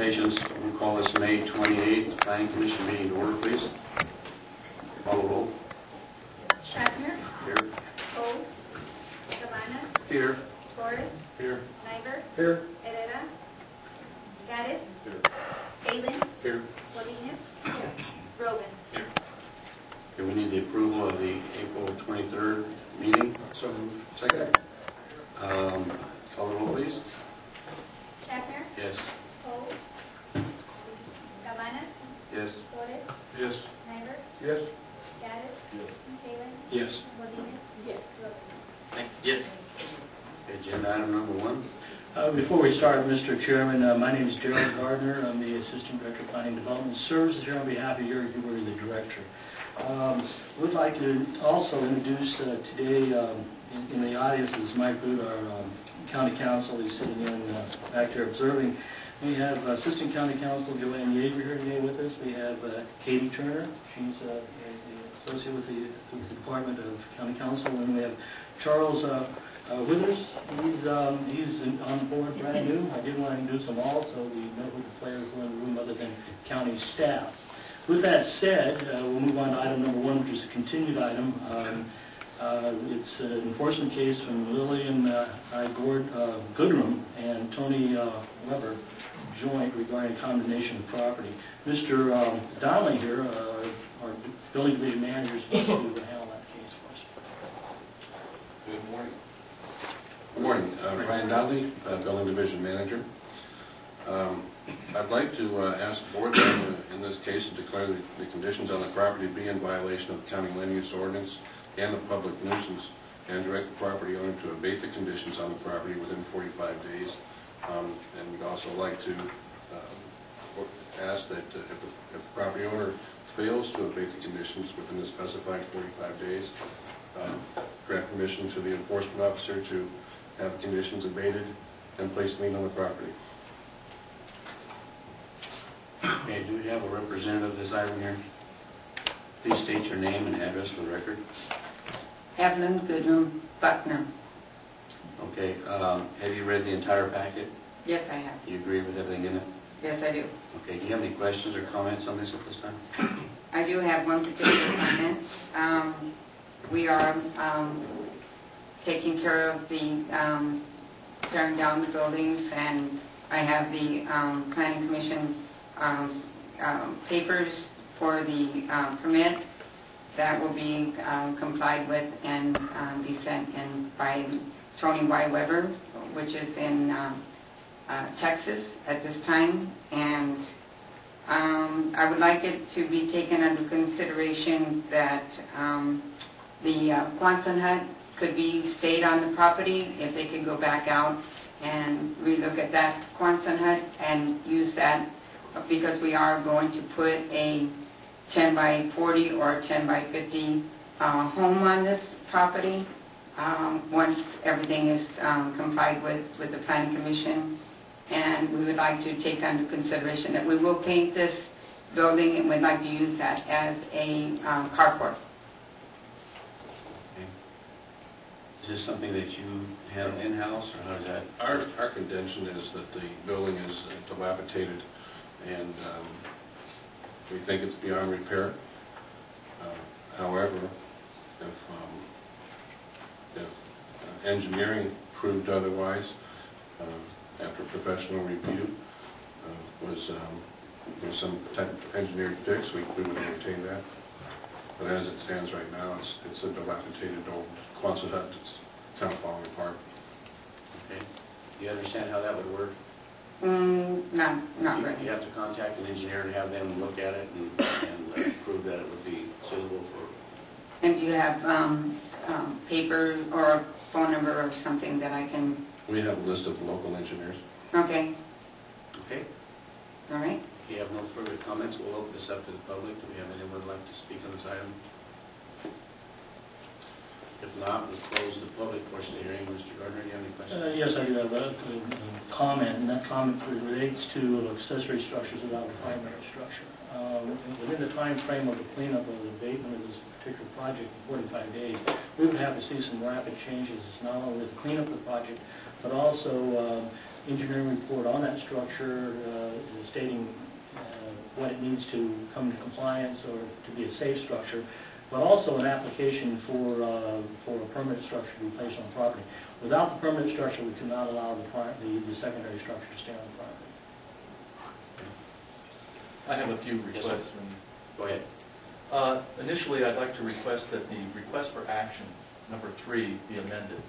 patience. We'll call this May 28th Planning Commission meeting to order, please. Call the roll. Shatner. Here. Cole. Cabana. Here. Torres. Here. Nyberg. Here. Herrera. Gaddis. Here. Galen. Here. Godinez. Rogan. Here. Okay, we need the approval of the April 23rd meeting. So, second. Call the roll, please. Shatner. Yes. Cole. Cabana. Yes. Torres. Yes. Nyberg. Yes. Gaddis. Yes. Galen. Yes. Godinez. Rogan. Yes. Agenda item number 1. Before we start, Mr. Chairman, my name is Gerald Gardner. I'm the Assistant Director of Planning Development Services here on behalf of your the Director. We'd like to also introduce today in the audience is Mike Root, our County Counsel. He's sitting in back there observing. We have Assistant County Counsel Joanne Yeager here today with us. We have Katie Turner. She's the associate with the Department of County Counsel. And we have Charles Withers. He's on board brand new. I didn't want to introduce them all, so we met with the players who are in the room other than county staff. With that said, we'll move on to item number 1, which is a continued item. It's an enforcement case from Lillian Goodrum and Tony Weber joint regarding condemnation of property. Mr. Donnelly here, our building division manager, is supposed to handle that case for us. Good morning. Good morning. Ryan Donnelly, building division manager. I'd like to ask the board in this case to declare the conditions on the property be in violation of the county land use ordinance and the public nuisance, and direct the property owner to abate the conditions on the property within 45 days. And we'd also like to ask that if the property owner fails to abate the conditions within the specified 45 days, grant permission to the enforcement officer to have conditions abated and place lien on the property. Okay, do we have a representative of this item here? Please state your name and address for the record. Evelyn Goodrum Buckner. Okay, have you read the entire packet? Yes, I have. Do you agree with everything in it? Yes, I do. Okay, do you have any questions or comments on this at this time? I do have one particular comment. We are taking care of the tearing down the buildings, and I have the Planning Commission papers for the permit that will be complied with and be sent in by Tony Y. Weber, which is in Texas at this time. And I would like it to be taken under consideration that the Quonset hut could be stayed on the property, if they could go back out and relook at that Quonset hut and use that, because we are going to put a 10 by 40 or 10 by 50 home on this property once everything is complied with the Planning Commission. And we would like to take under consideration that we will paint this building, and we'd like to use that as a carport. Okay. Is this something that you have in-house, or how is that? Our contention is that the building is dilapidated, and we think it's beyond repair. However, if engineering proved otherwise, after professional review, was some type of engineered fix, we would entertain that. But as it stands right now, it's a dilapidated old Quonset hut that's kind of falling apart. Okay. Do you understand how that would work? Not really. You have to contact an engineer and have them look at it and prove that it would be suitable for... And do you have paper or a phone number or something that I can... We have a list of local engineers. Okay. Okay. All right. If you have no further comments, we'll open this up to the public. Do we have anyone who would like to speak on this item? If not, we'll close the public portion of the hearing. Mr. Gardner, do you have any questions? Yes, I do have a comment, and that comment relates to accessory structures without a primary structure. Within the time frame of the cleanup of the abatement of this particular project in 45 days, we would have to see some rapid changes, not only with the cleanup of the project, but also engineering report on that structure is stating when it needs to come into compliance or to be a safe structure, but also an application for a permanent structure to be placed on property. Without the permanent structure, we cannot allow the secondary structure to stay on the property. I have a few requests. Go ahead. Initially, I'd like to request that the request for action, number 3, be amended.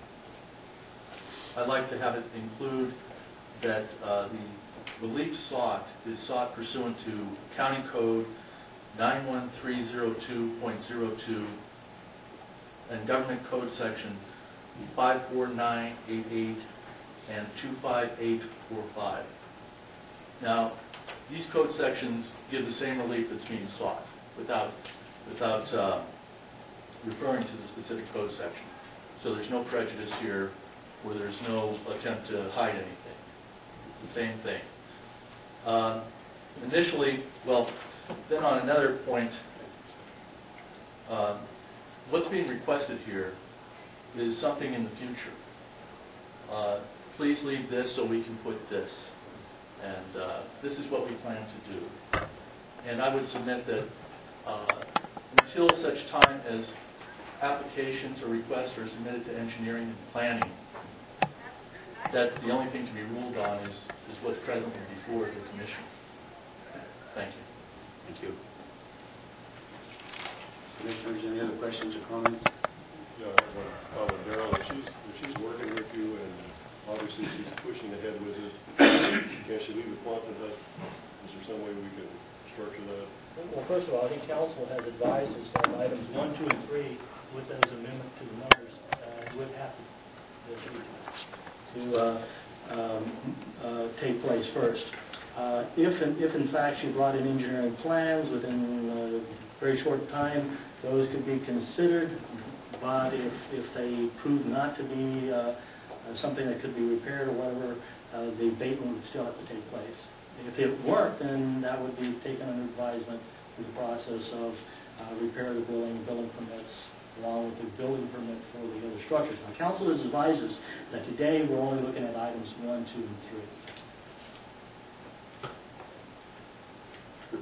I'd like to have it include that the relief sought is sought pursuant to County Code 91302.02 and Government Code Section 54988 and 25845. Now, these code sections give the same relief that's being sought without referring to the specific code section. So there's no prejudice here, where there's no attempt to hide anything. It's the same thing. Initially, well, then on another point, what's being requested here is something in the future. Please leave this so we can put this. And this is what we plan to do. And I would submit that until such time as applications or requests are submitted to engineering and planning, that the only thing to be ruled on is what's presently before the commission. Thank you. Thank you. Commissioners, any other questions or comments? Yeah, Darrell, if she's working with you and obviously she's pushing ahead with it, can she leave it quantum? Is there some way we can structure that? Well, first of all, I think council has advised us that items 1, 2, and 3, with those amendments to the numbers, would have to take place first. If in fact she brought in engineering plans within a very short time, those could be considered, but if they prove not to be something that could be repaired or whatever, the abatement would still have to take place. If it weren't, then that would be taken under advisement through the process of repair of the building permits, along with the building permit for the other structures. Now, council has advised us that today we're only looking at items 1, 2, and 3.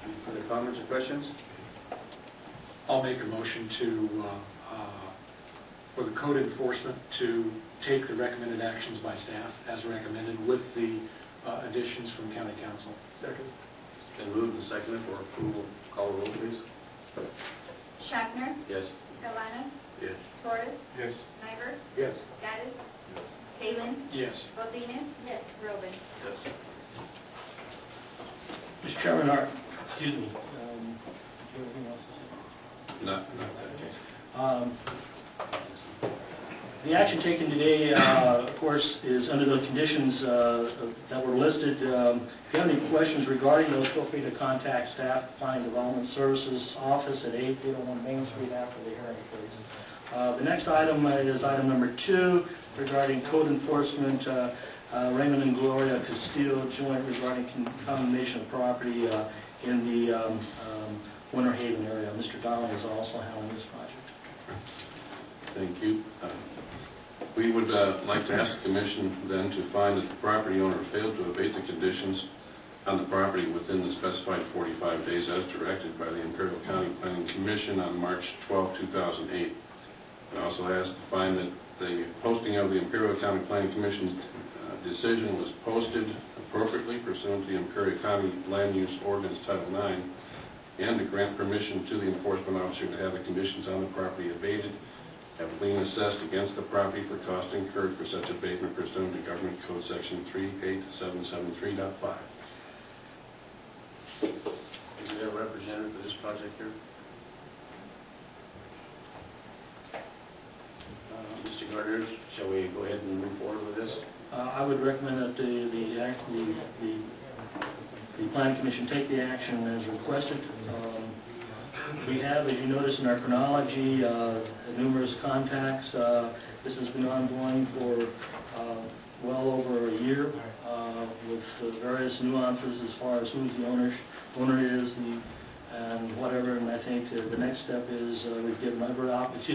Any further comments or questions? I'll make a motion to, for the code enforcement to take the recommended actions by staff as recommended with the additions from county council. Second. It's been moved and seconded for approval. Call the roll, please. Schaffner, Yes. Galana, Yes. Torres, Yes. Nyberg, Yes. Gaddis, Kalin, Yes. Bodine, Robin. Yes. Mr. Chairman, excuse me, do you have anything else to say? Not that case. The action taken today, of course, is under the conditions that were listed. If you have any questions regarding those, feel free to contact staff at Planning Development Services Office at 8801 Main Street after the hearing, please. The next item is item number 2 regarding code enforcement. Raymond and Gloria Castillo joint regarding condemnation of property in the Winter Haven area. Mr. Donnelly is also handling this project. Thank you. We would like to ask the commission then to find that the property owner failed to abate the conditions on the property within the specified 45 days as directed by the Imperial County Planning Commission on March 12, 2008. I also ask to find that the posting of the Imperial County Planning Commission's decision was posted appropriately pursuant to the Imperial County Land Use Ordinance Title IX, and to grant permission to the enforcement officer to have the conditions on the property abated, have lien assessed against the property for cost incurred for such abatement pursuant to Government Code Section 38773.5. Is there a representative for this project here? Mr. Gardner, shall we go ahead and move forward with this? I would recommend that the Planning Commission take the action as requested. We have, as you notice in our chronology, numerous contacts. This has been ongoing for well over a year with various nuances as far as who the owner is and whatever. And I think the next step is we've given every opportunity.